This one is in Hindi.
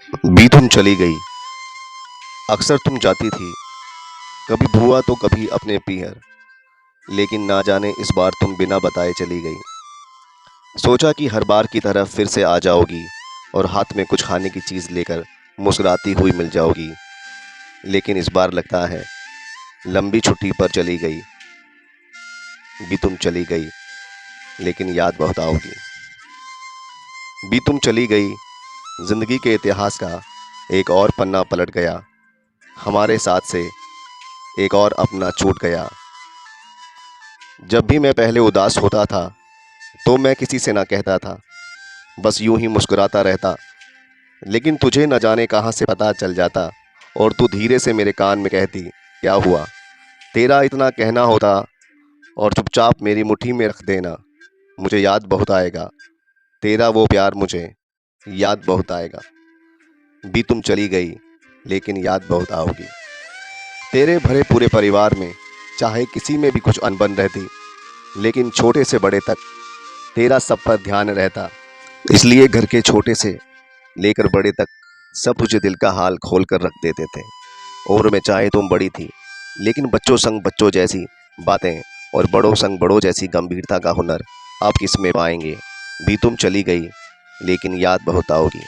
भी तुम चली गई। अक्सर तुम जाती थी, कभी भूआ तो कभी अपने पीहर, लेकिन ना जाने इस बार तुम बिना बताए चली गई। सोचा कि हर बार की तरह फिर से आ जाओगी और हाथ में कुछ खाने की चीज़ लेकर मुस्कुराती हुई मिल जाओगी, लेकिन इस बार लगता है लंबी छुट्टी पर चली गई। भी तुम चली गई, लेकिन याद बहुत आओगी। भी तुम चली गई, जिंदगी के इतिहास का एक और पन्ना पलट गया। हमारे साथ से एक और अपना छूट गया। जब भी मैं पहले उदास होता था तो मैं किसी से ना कहता था, बस यूं ही मुस्कुराता रहता। लेकिन तुझे न जाने कहाँ से पता चल जाता और तू धीरे से मेरे कान में कहती, क्या हुआ? तेरा इतना कहना होता और चुपचाप मेरी मुट्ठी में रख देना। मुझे याद बहुत आएगा, तेरा वो प्यार मुझे याद बहुत आएगा। भी तुम चली गई, लेकिन याद बहुत आओगी। तेरे भरे पूरे परिवार में चाहे किसी में भी कुछ अनबन रहती, लेकिन छोटे से बड़े तक तेरा सब पर ध्यान रहता। इसलिए घर के छोटे से लेकर बड़े तक सब तुझे दिल का हाल खोल कर रख देते थे। उम्र में चाहे तुम बड़ी थी, लेकिन बच्चों संग बच्चों जैसी बातें और बड़ों संग बड़ों जैसी गंभीरता का हुनर आप किस में पाएंगे। भी तुम चली गई, लेकिन याद बहुत आओगी।